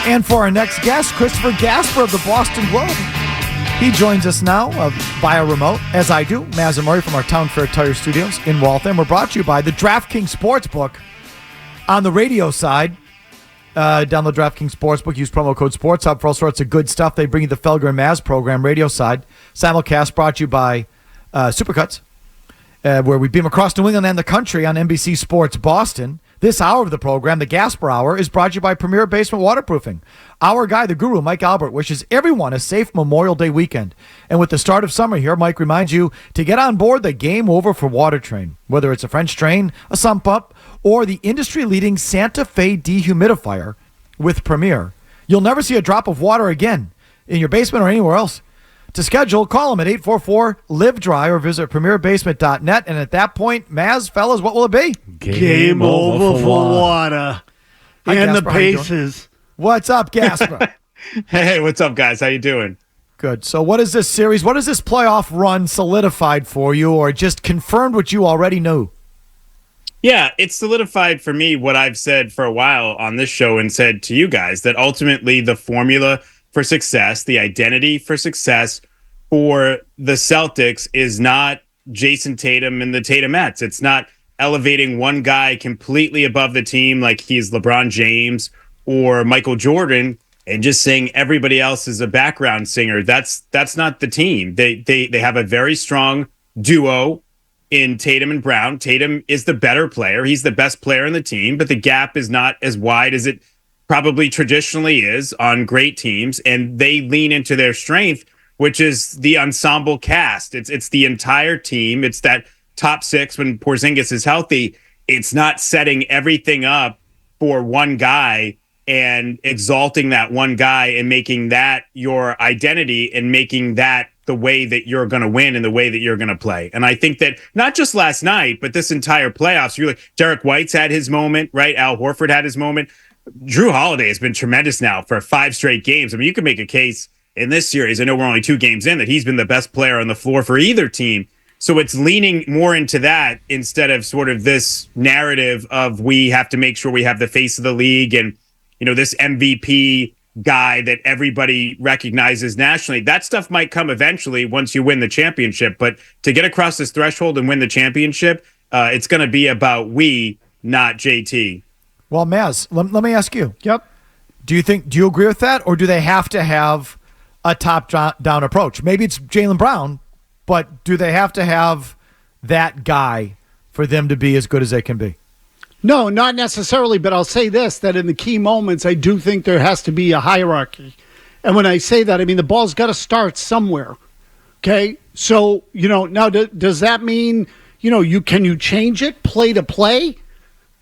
And for our next guest, Christopher Gasper of the Boston Globe. He joins us now via remote, as I do, Mazz and Murray from our Town Fair Tire Studios in Waltham. We're brought to you by the DraftKings Sportsbook. On the radio side, download DraftKings Sportsbook, use promo code SportsHub for all sorts of good stuff. They bring you the Felger and Mazz program, radio side. Simulcast brought to you by Supercuts, where we beam across New England and the country on NBC Sports Boston. This hour of the program, the Gasper Hour, is brought to you by Premier Basement Waterproofing. Our guy, the guru, Mike Albert, wishes everyone a safe Memorial Day weekend. And with the start of summer here, Mike reminds you to get on board the Game Over for Water train. Whether it's a French train, a sump up, or the industry-leading Santa Fe dehumidifier with Premier, you'll never see a drop of water again in your basement or anywhere else. To schedule, call them at 844-LIVE-DRY or visit premierbasement.net. And at that point, Mazz, fellas, what will it be? Game over for water. Hi, and Gasper, the Pacers. What's up, Gasper? Hey, what's up, guys? How you doing? Good. So what is this series? What is this playoff run solidified for you, or just confirmed what you already knew? Yeah, it's solidified for me what I've said for a while on this show and said to you guys, that ultimately the formula for success, the identity for success for the Celtics is not Jayson Tatum and the Tatumettes. It's not elevating one guy completely above the team like he's LeBron James or Michael Jordan and just saying everybody else is a background singer. That's not the team. They have a very strong duo in Tatum and Brown. Tatum is the better player. He's the best player in the team, but the gap is not as wide as it probably traditionally is on great teams, and they lean into their strength, which is the ensemble cast. It's the entire team. It's that top six when Porzingis is healthy. It's not setting everything up for one guy and exalting that one guy and making that your identity and making that the way that you're going to win and the way that you're going to play. And I think that not just last night, but this entire playoffs, really, Derek White's had his moment, right? Al Horford had his moment. Drew Holiday has been tremendous now for 5 straight games. I mean, you can make a case in this series, I know we're only 2 games in, that he's been the best player on the floor for either team. So it's leaning more into that instead of sort of this narrative of we have to make sure we have the face of the league and, you know, this MVP guy that everybody recognizes nationally. That stuff might come eventually once you win the championship. But to get across this threshold and win the championship, it's going to be about we, not JT. Well, Mazz, let me ask you. Yep. Do you agree with that, or do they have to have a top-down approach? Maybe it's Jaylen Brown, but do they have to have that guy for them to be as good as they can be? No, not necessarily, but I'll say this, that in the key moments, I do think there has to be a hierarchy. And when I say that, I mean the ball's got to start somewhere, okay? So, now does that mean, can you change it play to play?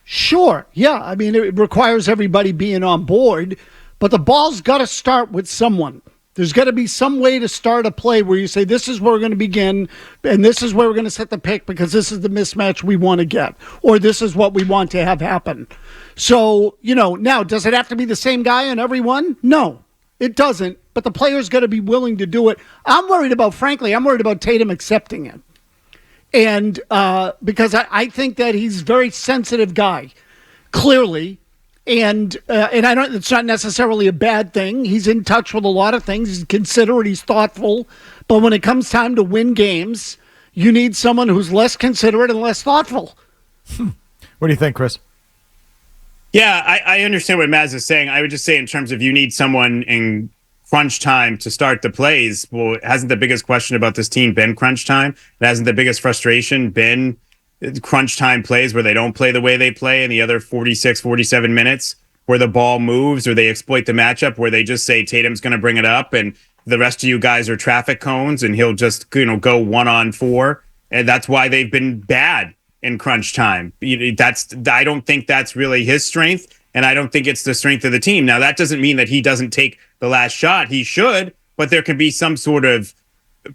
Sure, yeah. I mean, it requires everybody being on board, but the ball's got to start with someone. There's got to be some way to start a play where you say, this is where we're going to begin, and this is where we're going to set the pick because this is the mismatch we want to get, or this is what we want to have happen. So, now, does it have to be the same guy on every one? No, it doesn't, but the player's got to be willing to do it. I'm worried about Tatum accepting it. And because I think that he's a very sensitive guy, clearly, and I don't. It's not necessarily a bad thing. He's in touch with a lot of things. He's considerate. He's thoughtful. But when it comes time to win games, you need someone who's less considerate and less thoughtful. What do you think, Chris? Yeah, I understand what Mazz is saying. I would just say in terms of you need someone in crunch time to start the plays. Well, hasn't the biggest question about this team been crunch time? It hasn't the biggest frustration been crunch time plays where they don't play the way they play in the other 46, 47 minutes where the ball moves or they exploit the matchup where they just say Tatum's going to bring it up and the rest of you guys are traffic cones and he'll just, go 1-on-4. And that's why they've been bad in crunch time. I don't think that's really his strength. And I don't think it's the strength of the team. Now, that doesn't mean that he doesn't take the last shot. He should, but there can be some sort of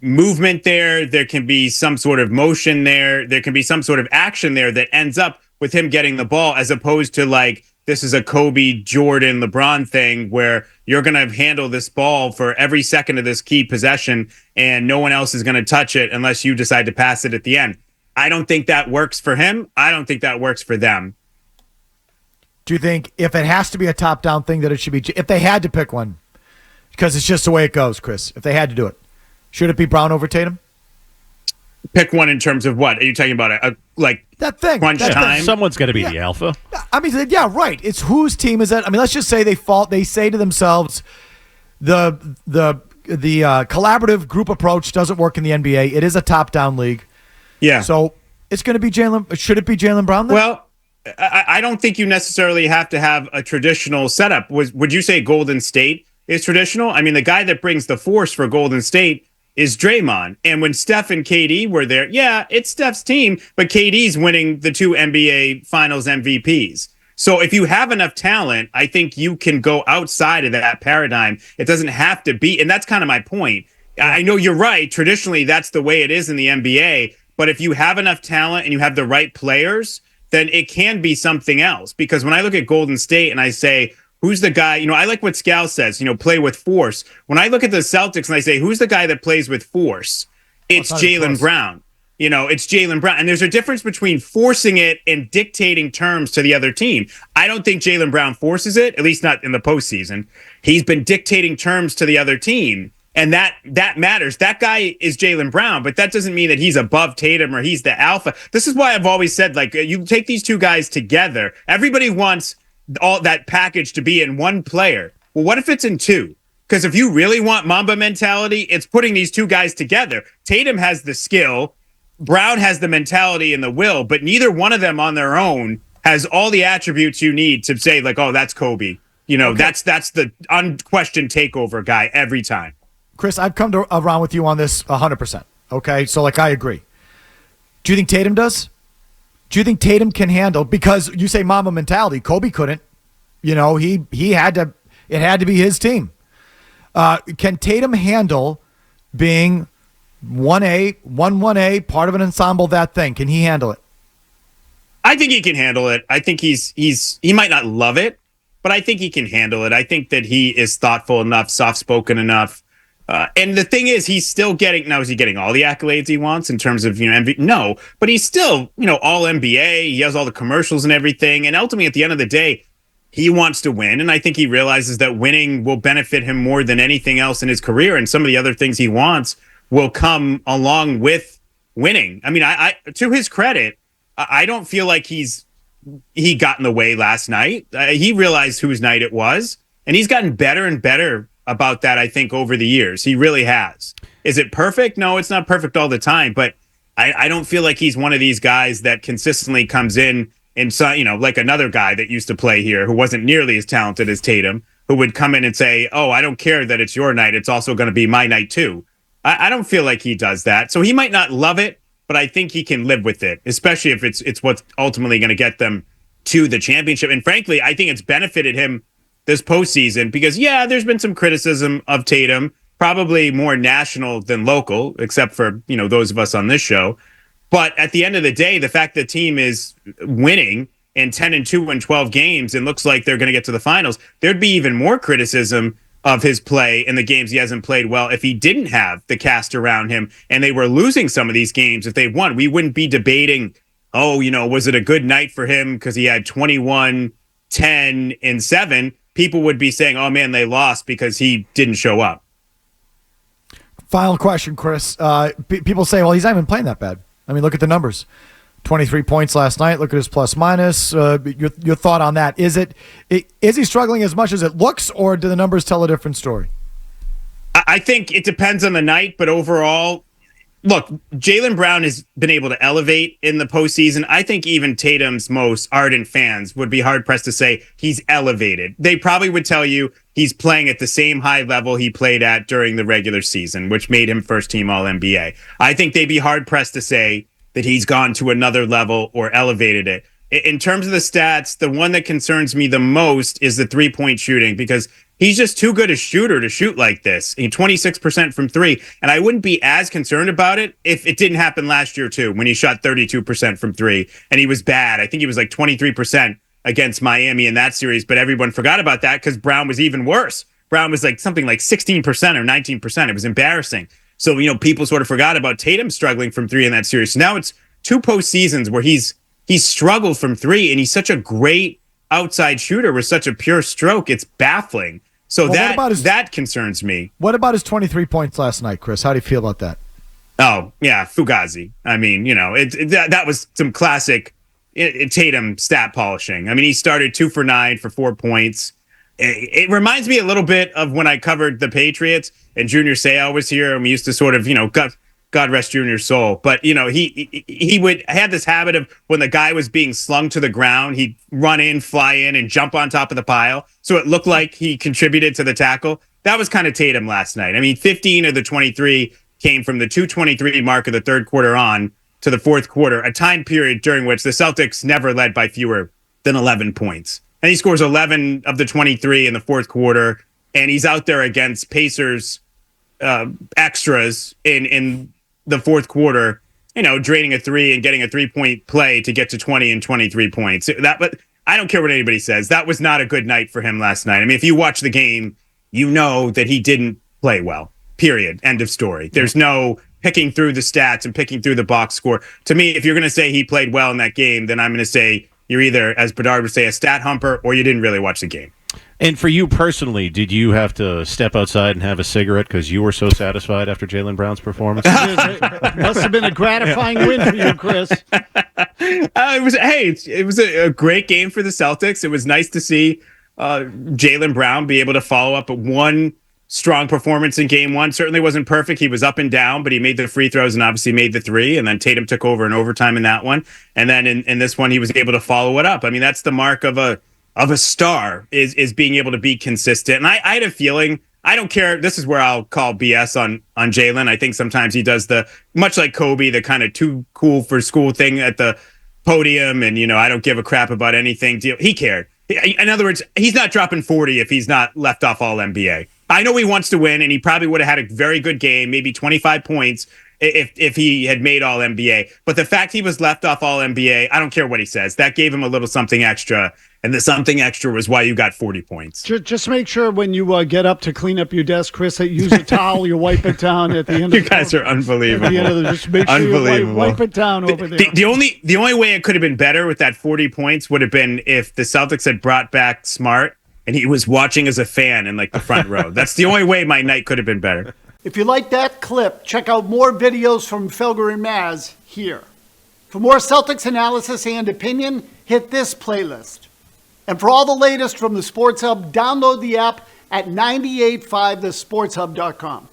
movement there. There can be some sort of motion there. There can be some sort of action there that ends up with him getting the ball, as opposed to like, this is a Kobe, Jordan, LeBron thing where you're going to handle this ball for every second of this key possession and no one else is going to touch it unless you decide to pass it at the end. I don't think that works for him. I don't think that works for them. Do you think if it has to be a top-down thing that it should be, if they had to pick one, because it's just the way it goes, Chris, if they had to do it, should it be Brown over Tatum? Pick one in terms of what? Are you talking about that thing? Crunch time? Someone's got to be the alpha. I mean, yeah, right. It's whose team is it? I mean, let's just say they say to themselves, the collaborative group approach doesn't work in the NBA. It is a top-down league. Yeah. So it's going to be Jaylen. Should it be Jaylen Brown then? Well, I don't think you necessarily have to have a traditional setup. Would you say Golden State is traditional? I mean, the guy that brings the force for Golden State is Draymond. And when Steph and KD were there, yeah, it's Steph's team, but KD's winning the 2 NBA Finals MVPs. So if you have enough talent, I think you can go outside of that paradigm. It doesn't have to be, and that's kind of my point. I know you're right. Traditionally, that's the way it is in the NBA. But if you have enough talent and you have the right players, then it can be something else. Because when I look at Golden State and I say, who's the guy, I like what Scal says, play with force. When I look at the Celtics and I say, who's the guy that plays with force? It's Jaylen Brown. It's Jaylen Brown. And there's a difference between forcing it and dictating terms to the other team. I don't think Jaylen Brown forces it, at least not in the postseason. He's been dictating terms to the other team. And that matters. That guy is Jaylen Brown, but that doesn't mean that he's above Tatum or he's the alpha. This is why I've always said, you take these two guys together. Everybody wants all that package to be in one player. Well, what if it's in two? Because if you really want Mamba mentality, it's putting these two guys together. Tatum has the skill. Brown has the mentality and the will, but neither one of them on their own has all the attributes you need to say, oh, that's Kobe. Okay. That's the unquestioned takeover guy every time. Chris, I've come around with you on this 100%. Okay, so I agree. Do you think Tatum does? Do you think Tatum can handle? Because you say Mamba mentality, Kobe couldn't. He had to. It had to be his team. Can Tatum handle being 1A, part of an ensemble? That thing, can he handle it? I think he can handle it. I think he might not love it, but I think he can handle it. I think that he is thoughtful enough, soft-spoken enough. And the thing is, he's still getting, now is he getting all the accolades he wants in terms of, no, but he's still, all NBA. He has all the commercials and everything. And ultimately, at the end of the day, he wants to win. And I think he realizes that winning will benefit him more than anything else in his career. And some of the other things he wants will come along with winning. I mean, I to his credit, I don't feel like he got in the way last night. He realized whose night it was, and he's gotten better and better about that, I think, over the years. He really has. Is it perfect? No, it's not perfect all the time, but I don't feel like he's one of these guys that consistently comes in and, like another guy that used to play here who wasn't nearly as talented as Tatum, who would come in and say, oh, I don't care that it's your night. It's also going to be my night too. I don't feel like he does that. So he might not love it, but I think he can live with it, especially if it's what's ultimately going to get them to the championship. And frankly, I think it's benefited him this postseason because, yeah, there's been some criticism of Tatum, probably more national than local, except for, those of us on this show. But at the end of the day, the fact the team is winning in 10-2 in 12 games and looks like they're going to get to the finals, there'd be even more criticism of his play in the games he hasn't played well if he didn't have the cast around him and they were losing some of these games. If they won, we wouldn't be debating, was it a good night for him because he had 21, 10, and 7? People would be saying, oh, man, they lost because he didn't show up. Final question, Chris. People say, well, he's not even playing that bad. I mean, look at the numbers. 23 points last night. Look at his plus minus. Your thought on that. Is he struggling as much as it looks, or do the numbers tell a different story? I think it depends on the night, but overall, look, Jaylen Brown has been able to elevate in the postseason. I think even Tatum's most ardent fans would be hard-pressed to say he's elevated. They probably would tell you he's playing at the same high level he played at during the regular season, which made him first-team All-NBA. I think they'd be hard-pressed to say that he's gone to another level or elevated it. In terms of the stats, the one that concerns me the most is the three-point shooting because he's just too good a shooter to shoot like this. 26% from three. And I wouldn't be as concerned about it if it didn't happen last year, too, when he shot 32% from three. And he was bad. I think he was like 23% against Miami in that series. But everyone forgot about that because Brown was even worse. Brown was like something like 16% or 19%. It was embarrassing. So, people sort of forgot about Tatum struggling from three in that series. So now it's two postseasons where he's struggled from three, and he's such a great outside shooter with such a pure stroke. It's baffling. So that concerns me. What about his 23 points last night, Chris? How do you feel about that? Oh, yeah, Fugazi. I mean, that was some classic Tatum stat polishing. I mean, he started 2 for 9 for 4 points. It reminds me a little bit of when I covered the Patriots and Junior Seau was here, and we used to sort of, God rest Junior's soul. But, he would had this habit of when the guy was being slung to the ground, he'd run in, fly in, and jump on top of the pile. So it looked like he contributed to the tackle. That was kind of Tatum last night. I mean, 15 of the 23 came from the 2:23 mark of the third quarter on to the fourth quarter, a time period during which the Celtics never led by fewer than 11 points. And he scores 11 of the 23 in the fourth quarter, and he's out there against Pacers extras in the fourth quarter, draining a three and getting a 3-point play to get to 20 and 23 points. But I don't care what anybody says. That was not a good night for him last night. I mean, if you watch the game, you know that he didn't play well. Period. End of story. There's no picking through the stats and picking through the box score. To me, if you're going to say he played well in that game, then I'm going to say you're either, as Bedard would say, a stat humper, or you didn't really watch the game. And for you personally, did you have to step outside and have a cigarette because you were so satisfied after Jaylen Brown's performance? It must have been a gratifying win for you, Chris. It was a great game for the Celtics. It was nice to see Jaylen Brown be able to follow up one strong performance in game one. Certainly wasn't perfect. He was up and down, but he made the free throws and obviously made the three. And then Tatum took over in overtime in that one. And then in this one, he was able to follow it up. I mean, that's the mark of a star is being able to be consistent. And I had a feeling, I don't care. This is where I'll call BS on Jaylen. I think sometimes he does much like Kobe, the kind of too cool for school thing at the podium. And, I don't give a crap about anything deal. He cared. In other words, he's not dropping 40 if he's not left off all NBA. I know he wants to win, and he probably would have had a very good game, maybe 25 points if he had made all NBA. But the fact he was left off all NBA, I don't care what he says. That gave him a little something extra, and the something extra was why you got 40 points. Just make sure when you get up to clean up your desk, Chris, that you use a towel, you wipe it down at the end. You guys are unbelievable. At the end of just make sure you wipe it down over there. The only way it could have been better with that 40 points would have been if the Celtics had brought back Smart and he was watching as a fan in the front row. That's the only way my night could have been better. If you like that clip, check out more videos from Felger and Mazz here. For more Celtics analysis and opinion, hit this playlist. And for all the latest from the Sports Hub, download the app at 985thesportshub.com.